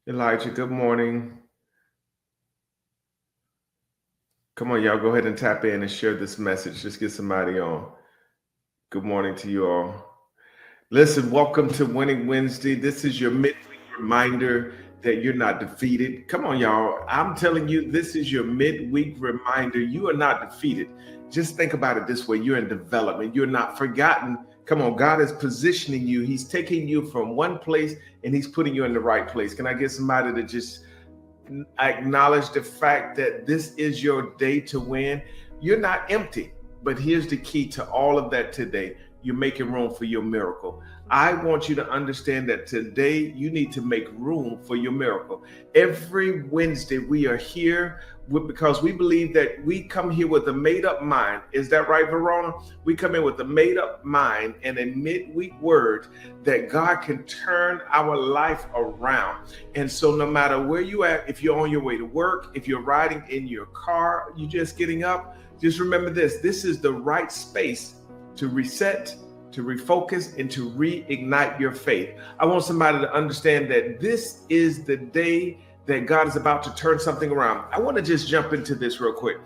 Elijah, good morning. Come on, y'all, go ahead and tap in and share this message. Just get somebody on. Good morning to you all. Listen, welcome to Winning Wednesday. This is your midweek reminder that you're not defeated. Come on, y'all. I'm telling you, this is your midweek reminder. You are not defeated. Just think about it this way. You're in development. You're not forgotten. Come on, God is positioning you. He's taking you from one place and he's putting you in the right place. Can I get somebody to just acknowledge the fact that this is your day to win? You're not empty, but here's the key to all of that today. You're making room for your miracle. I want you to understand that today you need to make room for your miracle. Every Wednesday we are here because we believe that we come here with a made-up mind. Is that right, Verona? We come in with a made-up mind and a midweek word that God can turn our life around. And so no matter where you at, if you're on your way to work, if you're riding in your car, you're just getting up, just remember this. This is the right space to reset, to refocus, and to reignite your faith. I want somebody to understand that this is the day that God is about to turn something around. I want to just jump into this real quick.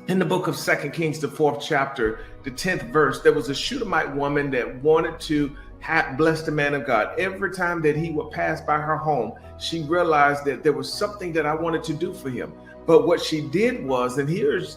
In the book of 2 Kings, the 4th chapter, the 10th verse, there was a Shunammite woman that wanted to bless the man of God. Every time that he would pass by her home, she realized that there was something that I wanted to do for him. But what she did was, and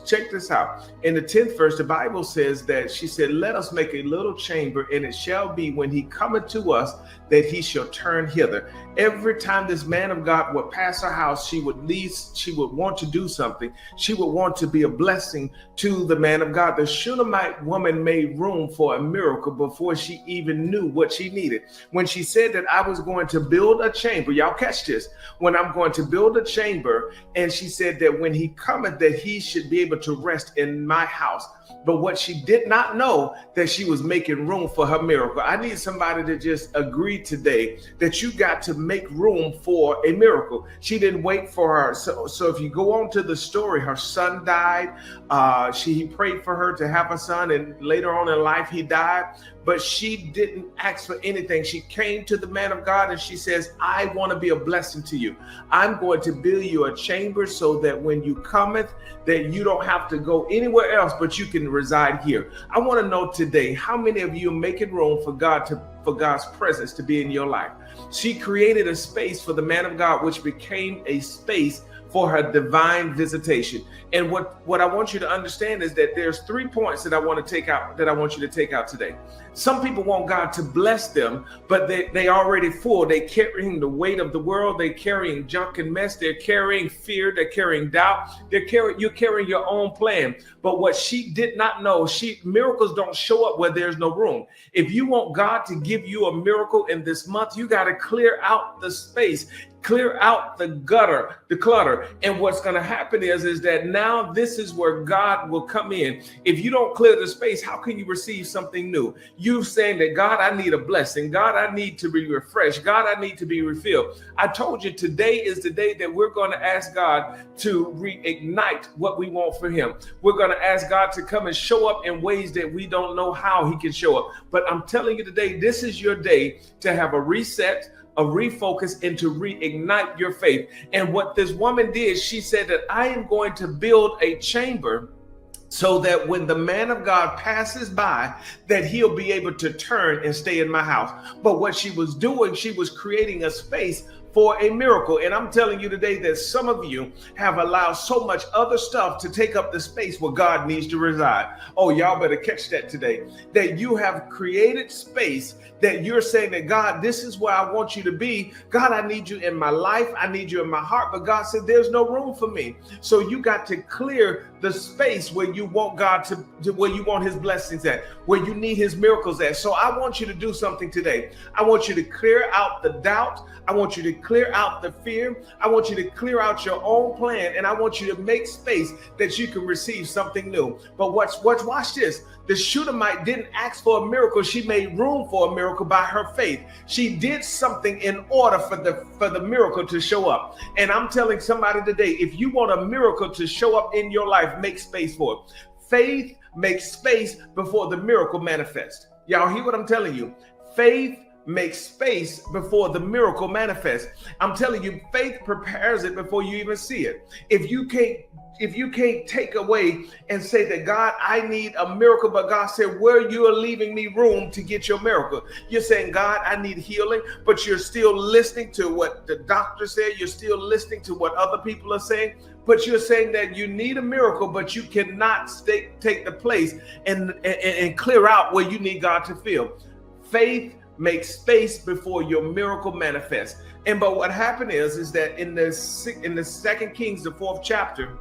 check this out. In the 10th verse, the Bible says that she said, let us make a little chamber, and it shall be when he cometh to us that he shall turn hither. Every time this man of God would pass her house, she would want to do something. She would want to be a blessing to the man of God. The Shunammite woman made room for a miracle before she even knew what she needed. When she said that I was going to build a chamber, y'all catch this, when I'm going to build a chamber, and she said that when he cometh, that he should be able to rest in my house. But what she did not know, that she was making room for her miracle. I need somebody to just agree today that you got to make room for a miracle. She didn't wait for her. So if you go on to the story, her son died. He prayed for her to have a son, and later on in life he died. But she didn't ask for anything. She came to the man of God and she says, I want to be a blessing to you. I'm going to build you a chamber so that when you cometh, that you don't have to go anywhere else, but you can reside here. I want to know today, how many of you are making room for God's presence to be in your life? She created a space for the man of God, which became a space for her divine visitation. And what I want you to understand is that there's 3 points that I want you to take out today. Some people want God to bless them, but they already full. They're carrying the weight of the world. They're carrying junk and mess. They're carrying fear. They're carrying doubt. You're carrying your own plan. But what she did not know, miracles don't show up where there's no room. If you want God to give you a miracle in this month, you got to clear out the space. Clear out the clutter. And what's going to happen is that now this is where God will come in. If you don't clear the space, how can you receive something new? You saying that, God, I need a blessing. God, I need to be refreshed. God, I need to be refilled. I told you today is the day that we're going to ask God to reignite what we want for him. We're going to ask God to come and show up in ways that we don't know how he can show up. But I'm telling you today, this is your day to have a reset, a refocus, and to reignite your faith. And what this woman did, she said that I am going to build a chamber so that when the man of God passes by, that he'll be able to turn and stay in my house. But what she was doing, she was creating a space for a miracle. And I'm telling you today that some of you have allowed so much other stuff to take up the space where God needs to reside. Oh, y'all better catch that today. That you have created space that you're saying that, God, this is where I want you to be. God, I need you in my life. I need you in my heart. But God said, there's no room for me. So you got to clear the space where you want God to where you want his blessings at, where you need his miracles at. So I want you to do something today. I want you to clear out the doubt. I want you to clear out the fear. I want you to clear out your own plan. And I want you to make space that you can receive something new. But watch this. The Shunammite didn't ask for a miracle. She made room for a miracle by her faith. She did something in order for the miracle to show up. And I'm telling somebody today, if you want a miracle to show up in your life, make space for it. Faith makes space before the miracle manifests. Y'all hear what I'm telling you? Faith makes space before the miracle manifests. I'm telling you, faith prepares it before you even see it. If you can't take away and say that, God, I need a miracle, but God said, where you are leaving me room to get your miracle. You're saying, God, I need healing, but you're still listening to what the doctor said. You're still listening to what other people are saying, but you're saying that you need a miracle, but you cannot take the place and clear out where you need God to fill. Faith makes space before your miracle manifests. But what happened is that in the 2 Kings, the 4th chapter,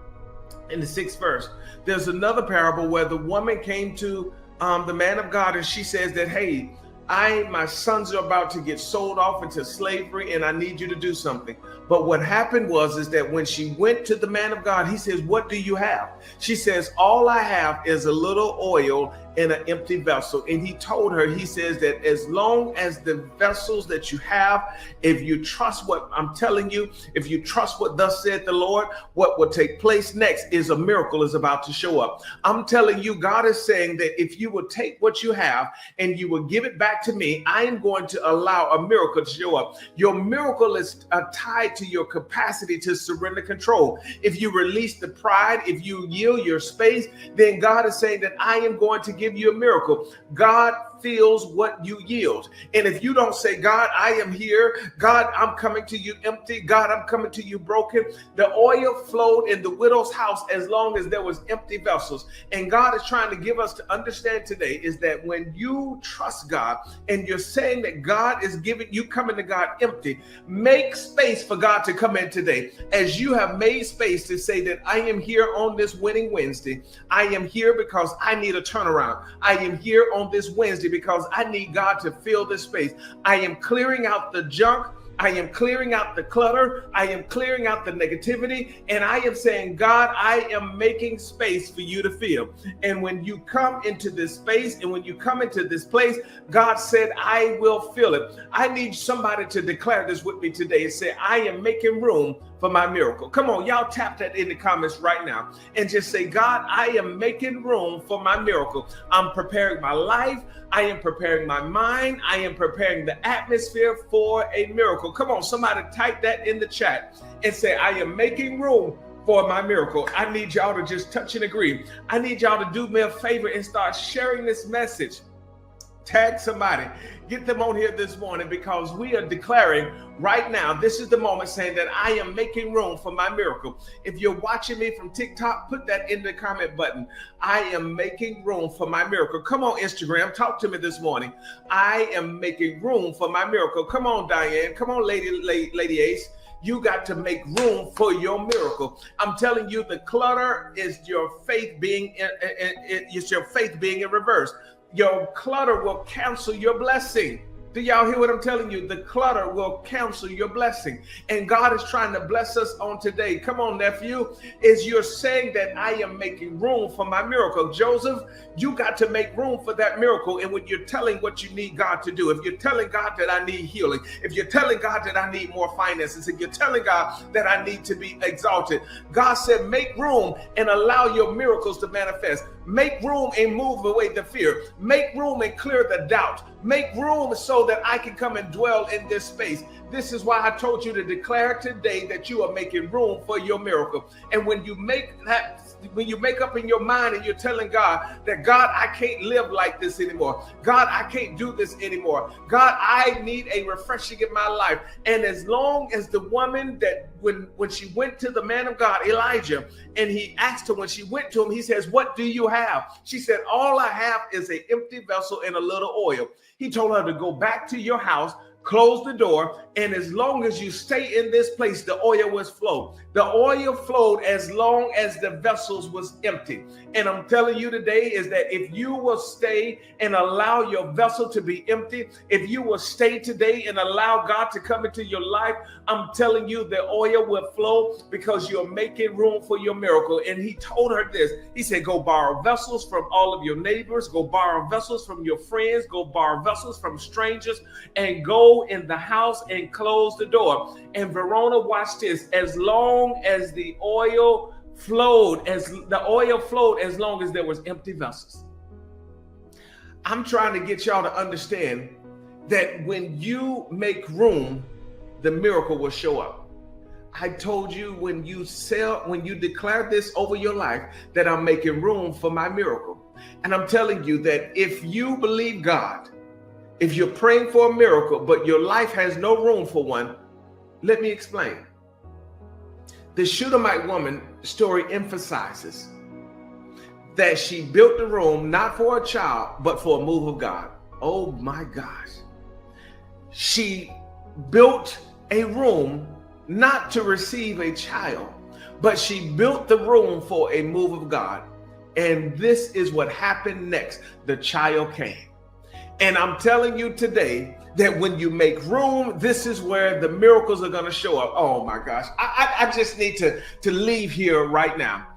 in the 6th verse, there's another parable where the woman came to the man of God, and she says that, hey, my sons are about to get sold off into slavery, and I need you to do something. But what happened is that when she went to the man of God, he says, what do you have? She says, all I have is a little oil in an empty vessel. And he told her, he says that as long as the vessels that you have, if you trust what I'm telling you, if you trust what thus said the Lord, what will take place next is a miracle is about to show up. I'm telling you, God is saying that if you will take what you have and you will give it back to me, I am going to allow a miracle to show up. Your miracle is tied to your capacity to surrender control. If you release the pride, if you yield your space, then God is saying that I am going to give you a miracle. God feels what you yield. And if you don't say, God, I am here. God, I'm coming to you empty. God, I'm coming to you broken. The oil flowed in the widow's house as long as there was empty vessels. And God is trying to give us to understand today is that when you trust God and you're saying that God is giving you coming to God empty, make space for God to come in today. As you have made space to say that I am here on this winning Wednesday. I am here because I need a turnaround. I am here on this Wednesday because I need God to fill this space. I am clearing out the junk. I am clearing out the clutter. I am clearing out the negativity. And I am saying, God, I am making space for you to fill. And when you come into this space and when you come into this place, God said, I will fill it. I need somebody to declare this with me today and say, I am making room for my miracle. Come on, y'all tap that in the comments right now and just say, God, I am making room for my miracle. I'm preparing my life. I am preparing my mind. I am preparing the atmosphere for a miracle. Come on, somebody type that in the chat and say, I am making room for my miracle. I need y'all to just touch and agree. I need y'all to do me a favor and start sharing this message. Tag somebody, get them on here this morning, because we are declaring right now, this is the moment saying that I am making room for my miracle. If you're watching me from TikTok, put that in the comment button. I am making room for my miracle. Come on, Instagram, talk to me this morning. I am making room for my miracle. Come on, Diane. Come on, Lady Ace. You got to make room for your miracle. I'm telling you, the clutter is your faith being in reverse. Your clutter will cancel your blessing. Do y'all hear what I'm telling you? The clutter will cancel your blessing. And God is trying to bless us on today. Come on, nephew. Is you're saying that I am making room for my miracle. Joseph, you got to make room for that miracle. And when you're telling what you need God to do, if you're telling God that I need healing, if you're telling God that I need more finances, if you're telling God that I need to be exalted, God said, make room and allow your miracles to manifest. Make room and move away the fear. Make room and clear the doubt. Make room so that I can come and dwell in this space. This is why I told you to declare today that you are making room for your miracle. And when you make up in your mind and you're telling God that, God, I can't live like this anymore. God, I can't do this anymore. God, I need a refreshing in my life. And as long as the woman that when she went to the man of God, Elijah, and he asked her, when she went to him, he says, what do you have? She said, all I have is an empty vessel and a little oil. He told her to go back to your house, close the door, and as long as you stay in this place, the oil was flow. The oil flowed as long as the vessels was empty. And I'm telling you today is that if you will stay and allow your vessel to be empty, if you will stay today and allow God to come into your life, I'm telling you the oil will flow, because you're making room for your miracle. And he told her this. He said, go borrow vessels from all of your neighbors, go borrow vessels from your friends, go borrow vessels from strangers, and go in the house and close the door. And Verona, watch this. As long as the oil flowed, as long as there was empty vessels. I'm trying to get y'all to understand that when you make room, the miracle will show up. I told you when you declare this over your life, that I'm making room for my miracle. And I'm telling you that if you believe God, if you're praying for a miracle, but your life has no room for one, let me explain. The Shunammite woman story emphasizes that she built the room not for a child, but for a move of God. Oh my gosh. She built a room not to receive a child, but she built the room for a move of God. And this is what happened next. The child came. And I'm telling you today that when you make room, this is where the miracles are going to show up. Oh my gosh. I just need to leave here right now.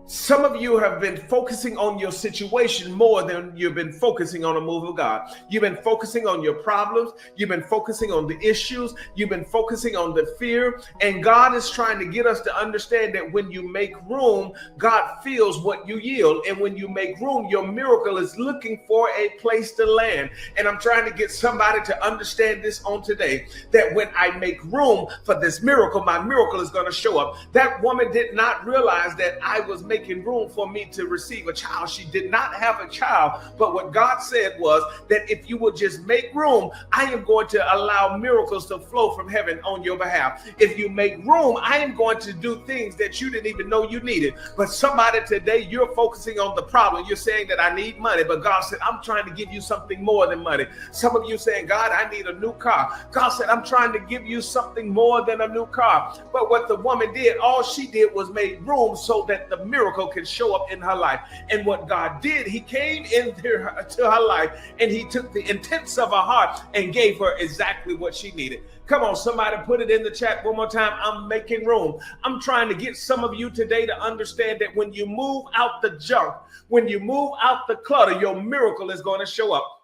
Some of you have been focusing on your situation more than you've been focusing on a move of God. You've been focusing on your problems. You've been focusing on the issues. You've been focusing on the fear. And God is trying to get us to understand that when you make room, God feels what you yield. And when you make room, your miracle is looking for a place to land. And I'm trying to get somebody to understand this on today, that when I make room for this miracle, my miracle is going to show up. That woman did not realize that I was making room for me to receive a child. She did not have a child, but what God said was that if you will just make room, I am going to allow miracles to flow from heaven on your behalf. If you make room, I am going to do things that you didn't even know you needed. But somebody today, you're focusing on the problem. You're saying that I need money, but God said, I'm trying to give you something more than money. Some of you saying, God, I need a new car. God said, I'm trying to give you something more than a new car. But what the woman did, all she did was make room so that the miracle can show up in her life. And what God did, he came into her life and he took the intents of her heart and gave her exactly what she needed. Come on, somebody put it in the chat one more time. I'm making room. I'm trying to get some of you today to understand that when you move out the junk, when you move out the clutter, your miracle is going to show up.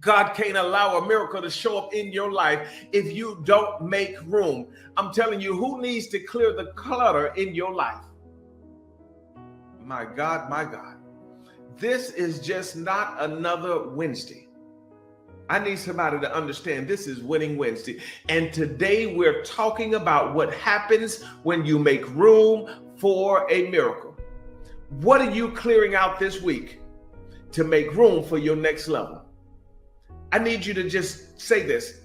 God can't allow a miracle to show up in your life if you don't make room. I'm telling you, who needs to clear the clutter in your life? My God, my God. This is just not another Wednesday. I need somebody to understand this is Winning Wednesday. And today we're talking about what happens when you make room for a miracle. What are you clearing out this week to make room for your next level? I need you to just say this.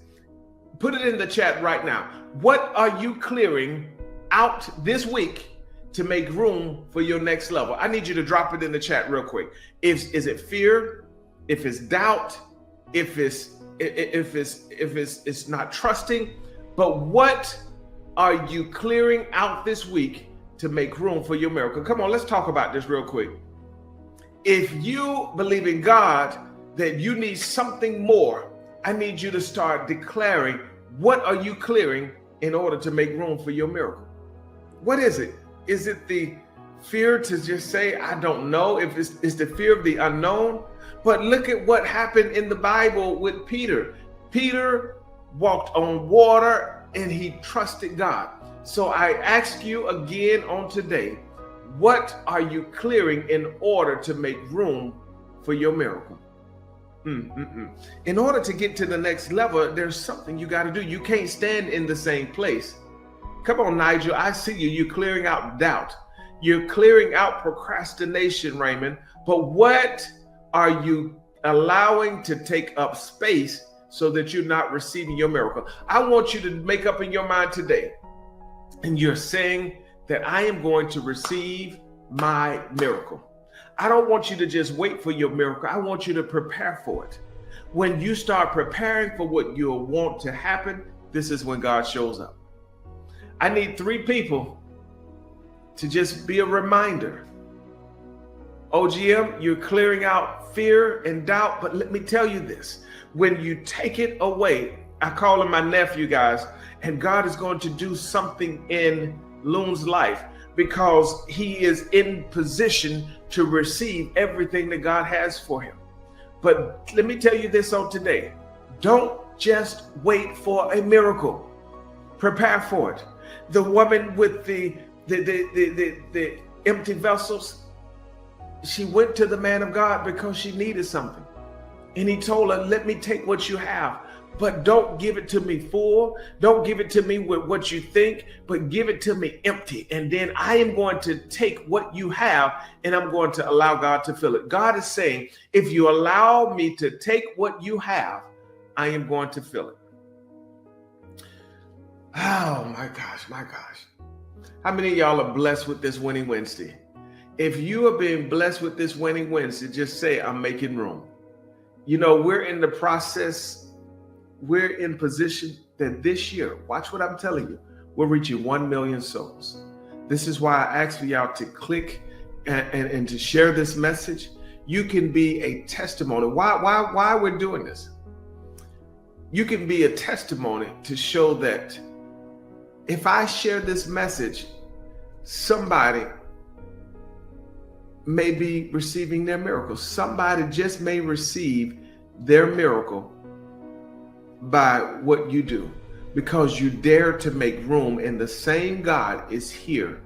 Put it in the chat right now. What are you clearing out this week to make room for your next level? I need you to drop it in the chat real quick. Is it fear? If it's doubt, if it's not trusting, but what are you clearing out this week to make room for your miracle? Come on, let's talk about this real quick. If you believe in God that you need something more, I need you to start declaring, what are you clearing in order to make room for your miracle? What is it? Is it the fear to just say, I don't know? If it's the fear of the unknown? But look at what happened in the Bible with Peter. Peter walked on water and he trusted God. So I ask you again on today, what are you clearing in order to make room for your miracle? In order to get to the next level, there's something you got to do. You can't stand in the same place. Come on, Nigel, I see you. You're clearing out doubt. You're clearing out procrastination, Raymond. But what are you allowing to take up space so that you're not receiving your miracle? I want you to make up in your mind today. And you're saying that I am going to receive my miracle. I don't want you to just wait for your miracle. I want you to prepare for it. When you start preparing for what you want to happen, this is when God shows up. I need 3 people to just be a reminder. OGM, you're clearing out fear and doubt, but let me tell you this. When you take it away, I call him my nephew, guys, and God is going to do something in Loon's life because he is in position to receive everything that God has for him. But let me tell you this on today. Don't just wait for a miracle. Prepare for it. The woman with the empty vessels, she went to the man of God because she needed something. And he told her, let me take what you have. but don't give it to me full. Don't give it to me with what you think, but give it to me empty. And then I am going to take what you have and I'm going to allow God to fill it. God is saying, if you allow me to take what you have, I am going to fill it. Oh my gosh, my gosh. How many of y'all are blessed with this Winning Wednesday? If you are being blessed with this Winning Wednesday, just say, I'm making room. You know, we're in the process, we're in position that this year, watch what I'm telling you, we're reaching 1 million souls. This is why I asked for y'all to click and to share this message. You can be a testimony. Why we're doing this? You can be a testimony to show that if I share this message, somebody may be receiving their miracle. Somebody just may receive their miracle by what you do, because you dare to make room, and the same God is here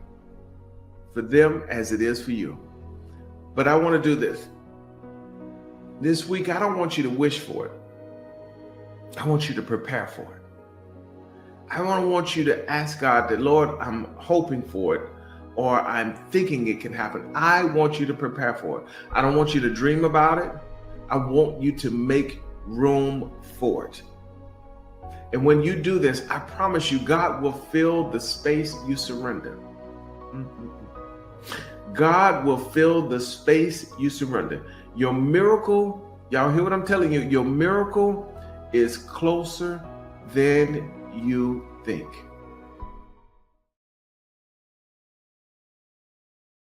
for them as it is for you. But I want to do this. This week, I don't want you to wish for it. I want you to prepare for it. I want you to ask God that, Lord, I'm hoping for it, or I'm thinking it can happen. I want you to prepare for it. I don't want you to dream about it. I want you to make room for it. And when you do this, I promise you, God will fill the space you surrender. God will fill the space you surrender. Your miracle, y'all hear what I'm telling you? Your miracle is closer than you think.